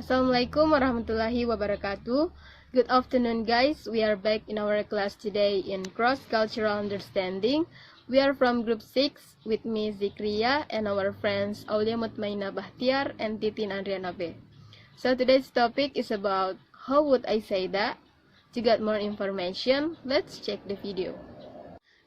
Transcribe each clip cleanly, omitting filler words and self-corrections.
Assalamualaikum warahmatullahi wabarakatuh. Good afternoon, guys. We are back in our class today in Cross-Cultural Understanding. We are from Group 6 with me, Zikria, and our friends Aulia Mutmaina Bahtiar and Titin Andriana B. So today's topic is about how would I say that? To get more information, let's check the video.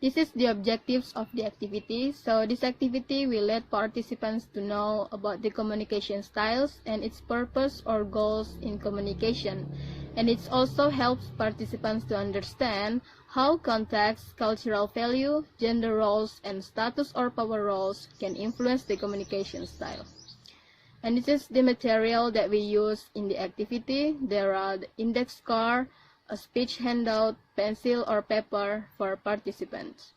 This is the objectives of the activity. So this activity will let participants to know about the communication styles and its purpose or goals in communication. And it also helps participants to understand how context, cultural value, gender roles, and status or power roles can influence the communication style. And this is the material that we use in the activity. There are the index card, a speech handout, pencil or paper for participants.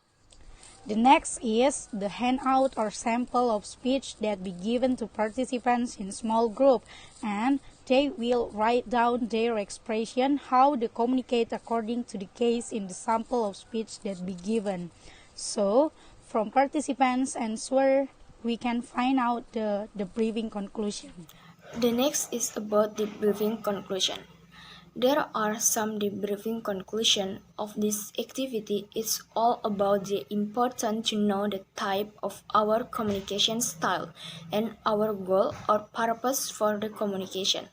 The next is the handout or sample of speech that be given to participants in small group, and they will write down their expression, how they communicate according to the case in the sample of speech that be given. So, from participants' answer, we can find out the briefing conclusion. The next is about the briefing conclusion. There are some debriefing conclusion of this activity. It's all about the important to know the type of our communication style and our goal or purpose for the communication.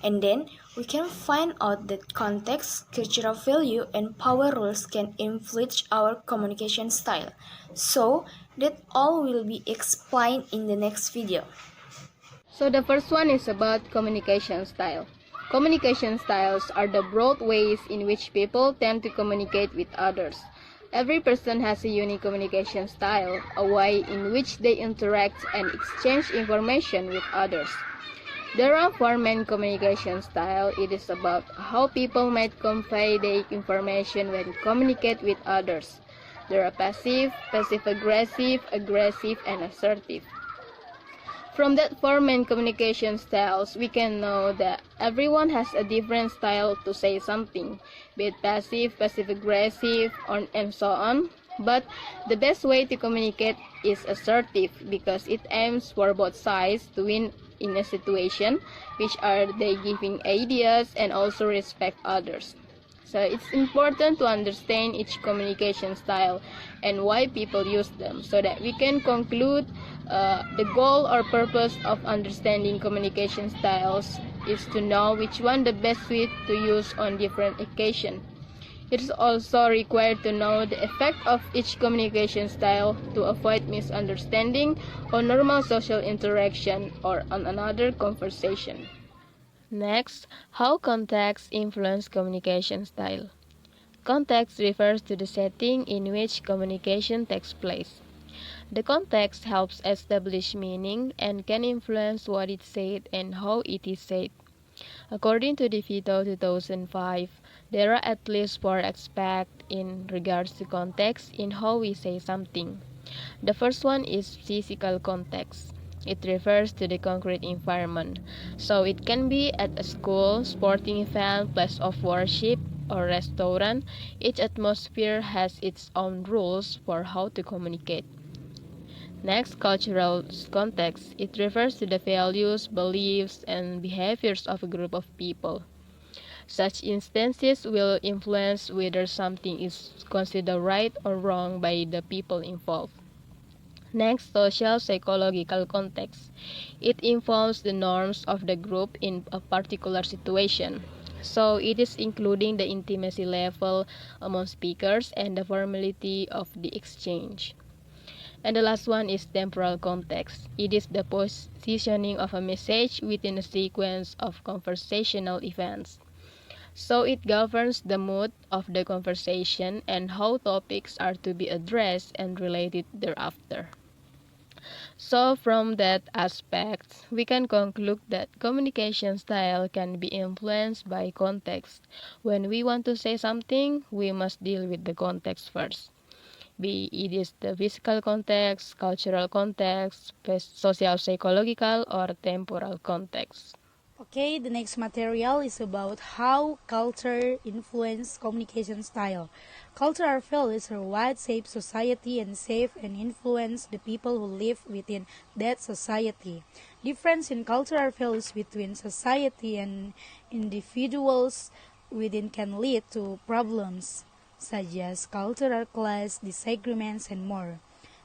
And then we can find out that context, cultural value, and power roles can influence our communication style. So that all will be explained in the next video. So the first one is about communication style. Communication styles are the broad ways in which people tend to communicate with others. Every person has a unique communication style, a way in which they interact and exchange information with others. There are four main communication styles. It is about how people might convey their information when communicate with others. There are passive, passive-aggressive, aggressive, and assertive. From that four main communication styles, we can know that everyone has a different style to say something, be it passive, passive-aggressive, and so on. But the best way to communicate is assertive because it aims for both sides to win in a situation, which are they giving ideas and also respect others. So it's important to understand each communication style and why people use them so that we can conclude the goal or purpose of understanding communication styles is to know which one the best way to use on different occasions. It is also required to know the effect of each communication style to avoid misunderstanding on normal social interaction or on another conversation. Next, how context influence communication style. Context refers to the setting in which communication takes place. The context helps establish meaning and can influence what is said and how it is said. According to DeVito 2005, there are at least four aspects in regards to context in how we say something. The first one is physical context. It refers to the concrete environment, so it can be at a school, sporting event, place of worship, or restaurant. Each atmosphere has its own rules for how to communicate. Next, cultural context. It refers to the values, beliefs, and behaviors of a group of people. Such instances will influence whether something is considered right or wrong by the people involved. Next, social psychological context. It involves the norms of the group in a particular situation. So it is including the intimacy level among speakers and the formality of the exchange. And the last one is temporal context. It is the positioning of a message within a sequence of conversational events. So it governs the mood of the conversation and how topics are to be addressed and related thereafter. So from that aspect, we can conclude that communication style can be influenced by context. When we want to say something, we must deal with the context first. Be it is the physical context, cultural context, social psychological, or temporal context. Okay, the next material is about how culture influence communication style. Cultural values are what shape society and shape and influence the people who live within that society. Difference in cultural values between society and individuals within can lead to problems such as cultural class disagreements and more.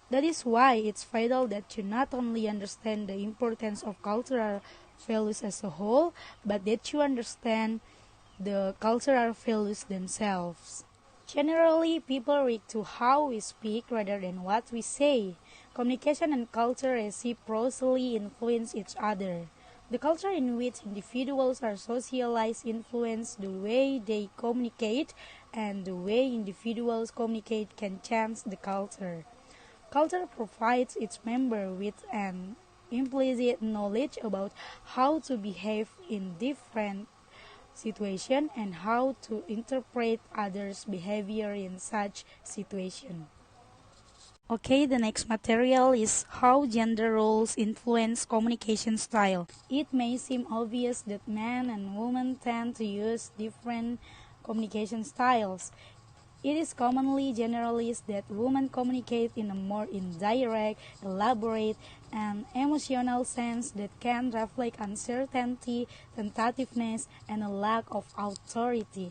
That is why it's vital that you not only understand the importance of cultural values as a whole, but that you understand the cultural values themselves. Generally, people react to how we speak rather than what we say. Communication and culture reciprocally influence each other. The culture in which individuals are socialized influence the way they communicate, and the way individuals communicate can change the culture. Culture provides its member with an implicit knowledge about how to behave in different situations and how to interpret others' behavior in such situation. Okay, the next material is how gender roles influence communication style. It may seem obvious that men and women tend to use different communication styles. It is commonly generalized that women communicate in a more indirect, elaborate, and emotional sense that can reflect uncertainty, tentativeness, and a lack of authority,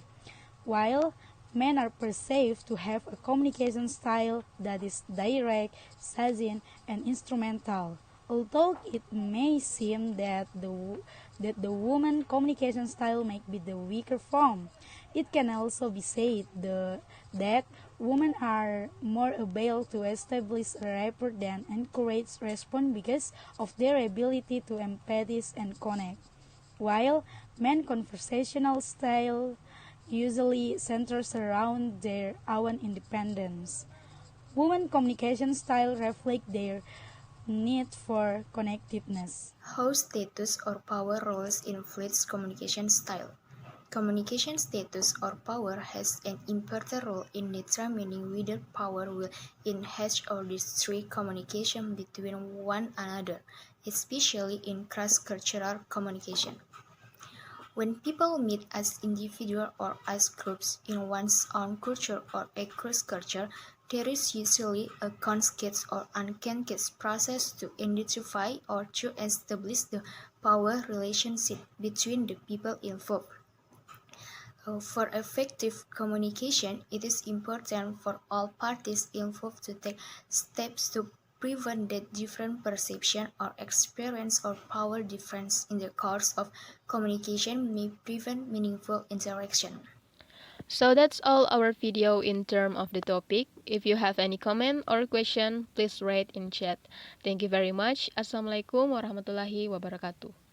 while men are perceived to have a communication style that is direct, succinct, and instrumental. Although it may seem that the woman communication style might be the weaker form, it can also be said that women are more able to establish a rapport than encourage response because of their ability to empathize and connect, while men conversational style usually centers around their own independence. Women communication style reflect their need for connectiveness. How status or power roles influence communication style. Communication status or power has an important role in determining whether power will enhance or destroy communication between one another, especially in cross-cultural communication. When people meet as individuals or as groups in one's own culture or across culture, there is usually a conscious or unconscious process to identify or to establish the power relationship between the people involved. For effective communication, it is important for all parties involved to take steps to prevent that different perception or experience or power difference in the course of communication may prevent meaningful interaction. So that's all our video in term of the topic. If you have any comment or question, please write in chat. Thank you very much. Assalamualaikum warahmatullahi wabarakatuh.